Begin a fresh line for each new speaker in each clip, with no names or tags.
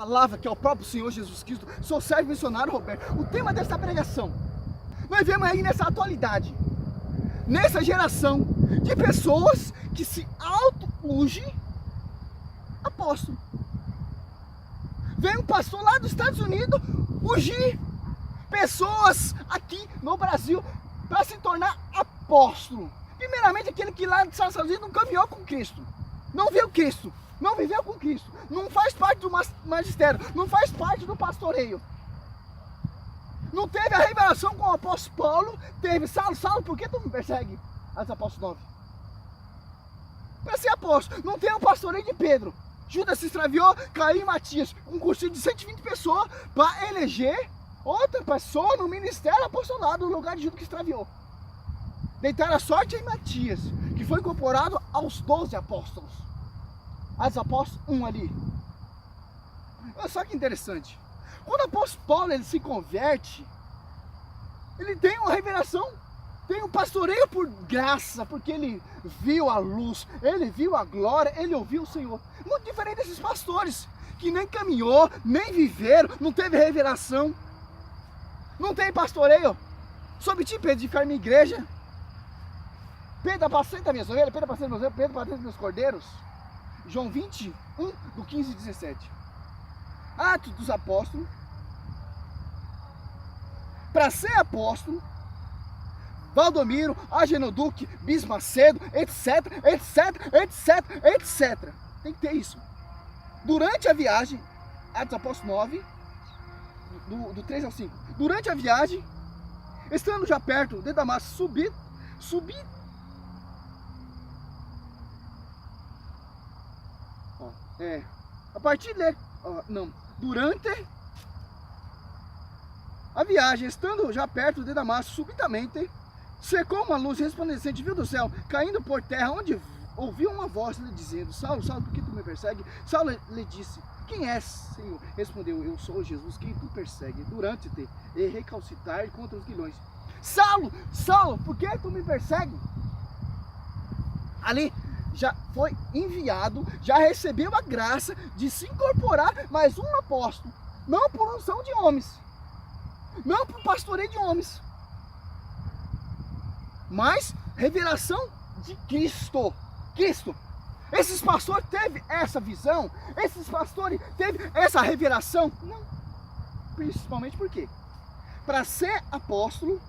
palavra, que é o próprio Senhor Jesus Cristo. Sou servo missionário, Roberto. O tema dessa pregação, nós vemos aí nessa atualidade, nessa geração de pessoas que se auto-ungem apóstolo. Vem um pastor lá dos Estados Unidos ungir pessoas aqui no Brasil para se tornar apóstolo. Primeiramente, aquele que lá dos Estados Unidos não caminhou com Cristo, não viu Cristo, não viveu com Cristo, não faz parte do magistério, não faz parte do pastoreio, não teve a revelação com o apóstolo Paulo. Teve: Saulo, por que tu me persegue? Atos Apóstolos 9. Para ser apóstolo. Não tem o pastoreio de Pedro. Judas se extraviou, caiu em Matias, um cursinho de 120 pessoas para eleger outra pessoa no ministério apostolado no lugar de Judas que extraviou. Deitaram a sorte em Matias, que foi incorporado aos 12 apóstolos. Atos Apóstolos 1 ali. Olha só que interessante. Quando o apóstolo Paulo ele se converte, ele tem uma revelação, tem um pastoreio por graça, porque ele viu a luz, ele viu a glória, ele ouviu o Senhor. Muito diferente desses pastores, que nem caminhou, nem viveram, não teve revelação, não tem pastoreio. Sob ti, Pedro, de ficar na igreja. Pedro, apacenta minhas ovelhas, Pedro, apacenta meus ovelhas, Pedro, apacenta meus cordeiros. João 21, do 15 e 17. Atos dos Apóstolos. Para ser apóstolo, Valdomiro, Agenoduque, Bismacedo, etc, etc, etc, etc. Tem que ter isso. Durante a viagem, Atos Apóstolos 9, do 3 ao 5. Durante a viagem, estando já perto de Damasco, subi. A partir de... Durante a viagem, estando já perto de Damasco, subitamente secou uma luz resplandecente, viu do céu, caindo por terra, onde ouviu uma voz lhe dizendo: Saulo, Saulo, por que tu me persegue? Saulo lhe disse: quem és, Senhor? Respondeu: eu sou Jesus, quem tu persegue, durante-te e recalcitrar contra os guilhões. Saulo, Saulo, por que tu me persegue? Ali já foi enviado, já recebeu a graça de se incorporar mais um apóstolo, não por unção de homens, não por pastoreio de homens, mas revelação de Cristo. Esses pastores teve essa visão, esses pastores teve essa revelação? Não. Principalmente por quê? Para ser apóstolo,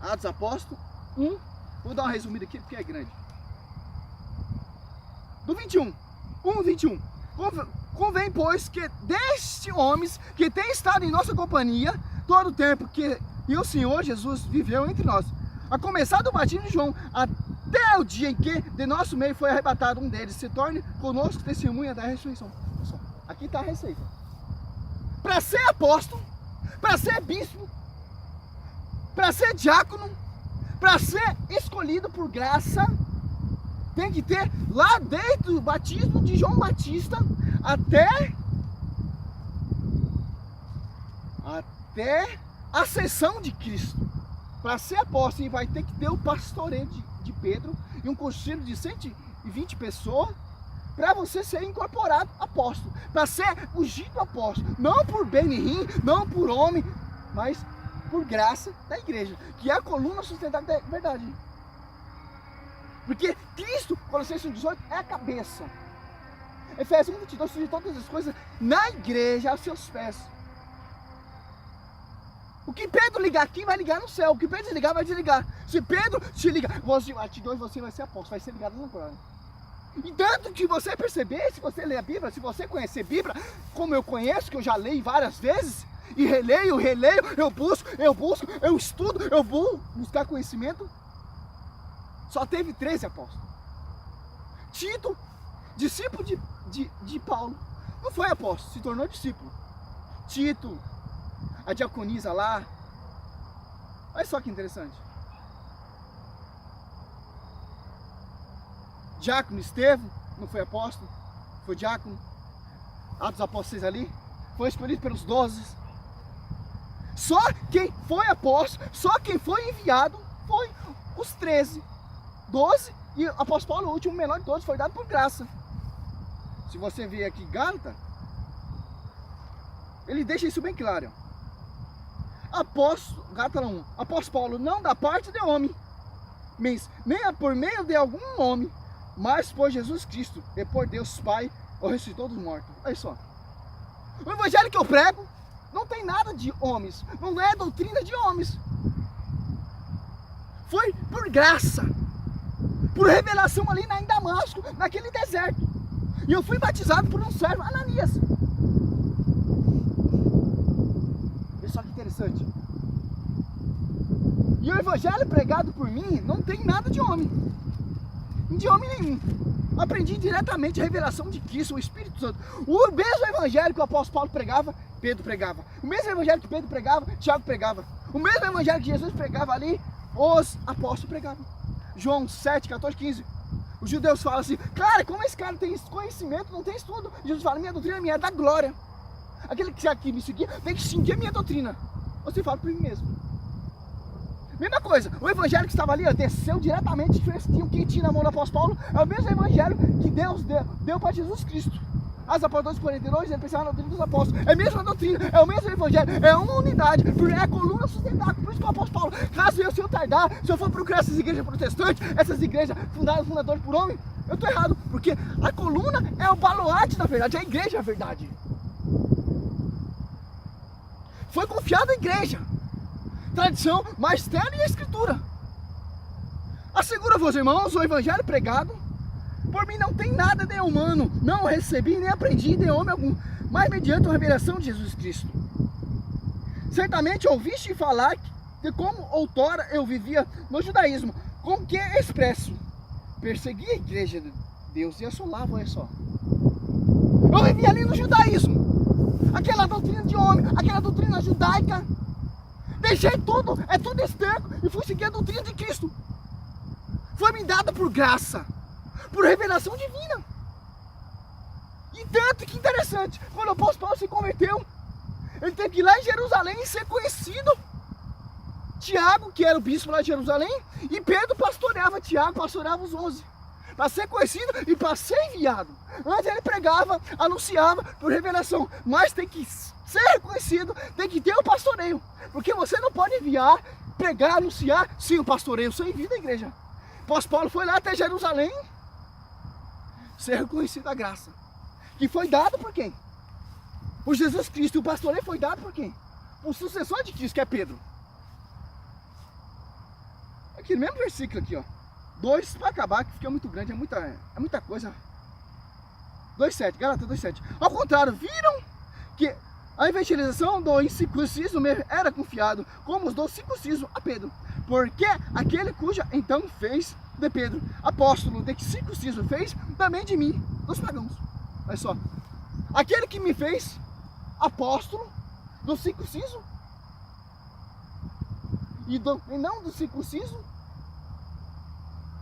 Atos Apóstolos 1, vou dar uma resumida aqui porque é grande. Do 21, 21. Convém, pois, que destes homens que têm estado em nossa companhia todo o tempo que o Senhor Jesus viveu entre nós, a começar do batismo de João, até o dia em que de nosso meio foi arrebatado um deles, se torne conosco testemunha da ressurreição. Aqui está a receita. Para ser apóstolo, para ser bispo, para ser diácono, para ser escolhido por graça, tem que ter lá desde o batismo de João Batista até a ascensão de Cristo. Para ser apóstolo, vai ter que ter o pastoreio de Pedro e um conselho de 120 pessoas para você ser incorporado apóstolo, para ser ungido apóstolo, não por Benihim, não por homem, mas por graça da igreja, que é a coluna sustentável da verdade. Porque Cristo, Colossenses 1,18, é a cabeça. Efésios 1,22, surge todas as coisas na igreja, aos seus pés. O que Pedro ligar aqui, vai ligar no céu. O que Pedro desligar, vai desligar. Se Pedro te ligar, você vai ser apóstolo, vai ser ligado na glória. E tanto que você perceber, se você ler a Bíblia, se você conhecer a Bíblia, como eu conheço, que eu já leio várias vezes, e releio, eu busco, eu estudo, eu vou buscar conhecimento. Só teve 13 apóstolos. Tito, discípulo de Paulo, não foi apóstolo, se tornou discípulo. Tito, a diaconisa lá, olha só que interessante. Diácono Estevão, não foi apóstolo, foi diácono. Atos dos Apóstolos ali, foi escolhido pelos 12. Só quem foi apóstolo, só quem foi enviado, foi os 13. 12, e o apóstolo Paulo, o último menor de todos, foi dado por graça. Se você ver aqui Gálatas, Ele deixa isso bem claro. Gálatas 1, apóstolo Paulo, não da parte de homem, mas nem por meio de algum homem, mas por Jesus Cristo e por Deus Pai, o ressuscitou dos mortos. Olha só. O evangelho que eu prego não tem nada de homens, não é doutrina de homens. Foi por graça, por revelação ali em Damasco, naquele deserto. E eu fui batizado por um servo, Ananias. Olha só que interessante. E o evangelho pregado por mim não tem nada de homem nenhum. Aprendi diretamente a revelação de Cristo, o Espírito Santo. O mesmo evangelho que o apóstolo Paulo pregava, Pedro pregava. O mesmo evangelho que Pedro pregava, Tiago pregava. O mesmo evangelho que Jesus pregava ali, os apóstolos pregavam. João 7, 14, 15. Os judeus falam assim, cara, como esse cara tem conhecimento, não tem estudo? Jesus fala, minha doutrina é da glória. Aquele que aqui me seguir, tem que seguir a minha doutrina. Você fala para mim mesmo. Mesma coisa, o evangelho que estava ali, ó, desceu diretamente, tinha um quentinho na mão do apóstolo Paulo, é o mesmo evangelho que Deus deu para Jesus Cristo. As apóstolos 42, ele pensava na doutrina dos apóstolos, é a mesma doutrina, é o mesmo evangelho, é uma unidade, é a coluna sustentável. Por isso que o apóstolo Paulo, caso se eu tardar, se eu for procurar essas igrejas protestantes, essas igrejas fundadoras por homem, eu estou errado, porque a coluna é o baluarte da verdade, a igreja é a verdade. Foi confiado à igreja. Tradição, magistério e a escritura. Asseguro a vós, irmãos, o evangelho pregado por mim não tem nada de humano, não recebi nem aprendi de homem algum, mas mediante a revelação de Jesus Cristo. Certamente ouviste falar de como outrora eu vivia no judaísmo, com que expresso persegui a igreja de Deus e assolava, olha só. Eu vivia ali no judaísmo, aquela doutrina de homem, aquela doutrina judaica. Deixei tudo, é tudo esterco e fui seguir a doutrina de Cristo. Foi me dada por graça, por revelação divina. E tanto que interessante, quando o apóstolo Paulo se converteu, ele teve que ir lá em Jerusalém e ser conhecido. Tiago, que era o bispo lá de Jerusalém, e Pedro pastoreava Tiago, pastoreava os 11. Para ser conhecido e para ser enviado. Antes ele pregava, anunciava por revelação, mas tem que ser reconhecido, tem que ter o pastoreio. Porque você não pode enviar, pregar, anunciar sem o pastoreio, sem envio da igreja. O apóstolo Paulo foi lá até Jerusalém, ser reconhecido a graça. Que foi dado por quem? Por Jesus Cristo. E o pastoreio foi dado por quem? O sucessor de Cristo, que é Pedro. Aqui no mesmo versículo aqui, ó. 2 para acabar, que fica muito grande, é muita coisa. 2,7, Gálatas 2,7. Ao contrário, viram que a evangelização do incircunciso era confiado, como os do circunciso a Pedro. Porque aquele cuja então fez de Pedro apóstolo, de que circunciso fez também de mim, dos pagãos. Olha só. Aquele que me fez apóstolo do circunciso e não do circunciso,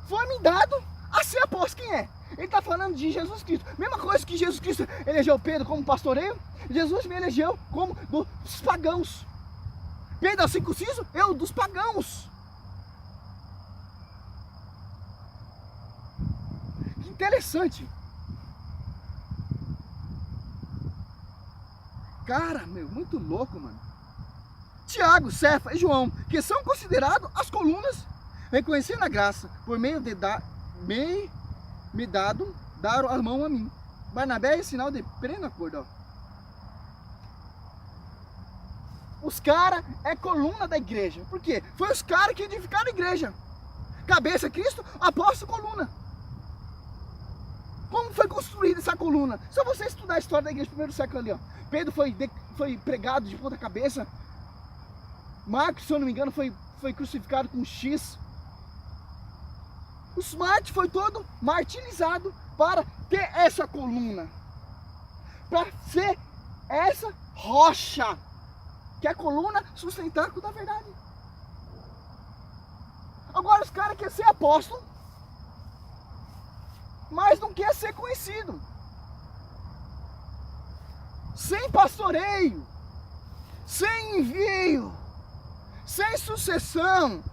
foi me dado a ser apóstolo. Quem é? Ele está falando de Jesus Cristo. Mesma coisa que Jesus Cristo elegeu Pedro como pastoreio, Jesus me elegeu como dos pagãos. Pedro é o circunciso, eu dos pagãos. Que interessante. Cara, meu, muito louco, mano. Tiago, Cefa e João, que são considerados as colunas, reconhecendo a graça, por meio de me dado, daram a mão a mim. Barnabé é sinal de pleno acordo, ó. Os caras é coluna da igreja. Por quê? Foi os caras que edificaram a igreja. Cabeça Cristo, apóstolo, coluna. Como foi construída essa coluna? Só você estudar a história da igreja do primeiro século ali, ó. Pedro foi pregado de ponta cabeça. Marcos, se eu não me engano, foi crucificado com X. Os mártires foi todo martirizado para ter essa coluna. Para ser essa rocha. Que é a coluna sustentável da verdade. Agora os caras querem ser apóstolo, mas não quer ser conhecido. Sem pastoreio, sem envio, sem sucessão.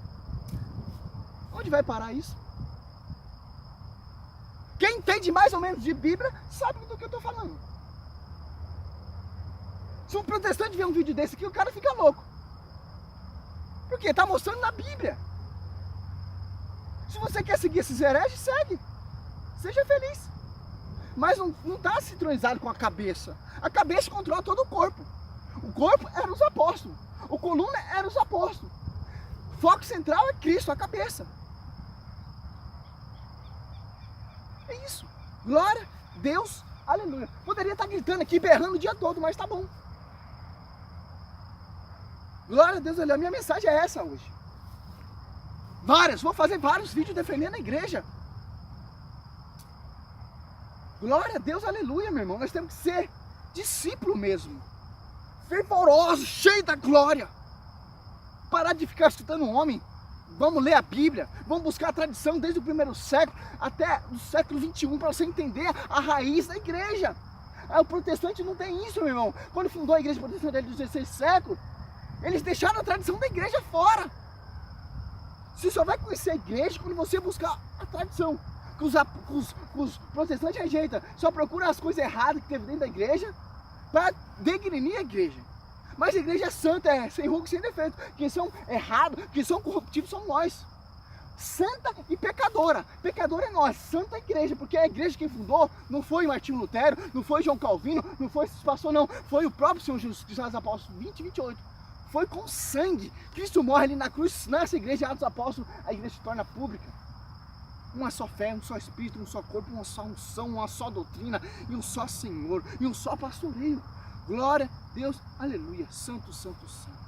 Onde vai parar isso? Quem entende mais ou menos de Bíblia sabe do que eu estou falando. Se um protestante vê um vídeo desse aqui, o cara fica louco. Porque está mostrando na Bíblia. Se você quer seguir esses hereges, segue. Seja feliz. Mas não está sincronizado com a cabeça. A cabeça controla todo o corpo. O corpo era os apóstolos. O coluna era os apóstolos. O foco central é Cristo, a cabeça. É isso. Glória, Deus, aleluia. Poderia estar gritando aqui, berrando o dia todo, mas tá bom. Glória a Deus, aleluia. A minha mensagem é essa hoje. Vou fazer vários vídeos defendendo a igreja. Glória a Deus, aleluia, meu irmão. Nós temos que ser discípulo mesmo. Fervoroso, cheio da glória. Parar de ficar escutando um homem. Vamos ler a Bíblia. Vamos buscar a tradição desde o primeiro século até o século 21 para você entender a raiz da igreja. O protestante não tem isso, meu irmão. Quando fundou a igreja protestante do 16 século, eles deixaram a tradição da igreja fora. Você só vai conhecer a igreja quando você buscar a tradição. Que os protestantes rejeitam. Só procura as coisas erradas que teve dentro da igreja para degrinir a igreja. Mas a igreja é santa, é sem ruga e sem defeito. Quem são errados, quem são corruptíveis são nós. Santa e pecadora. Pecadora é nós, santa é a igreja. Porque a igreja quem fundou não foi Martinho Lutero, não foi João Calvino, não foi esses pastores não. Foi o próprio Senhor Jesus Cristo dos Apóstolos 20 e 28. Foi com sangue. Cristo morre ali na cruz, nessa igreja de Atos dos Apóstolos, a igreja se torna pública. Uma só fé, um só espírito, um só corpo, uma só unção, uma só doutrina, e um só Senhor, e um só pastoreio. Glória a Deus, aleluia, santo, santo, santo.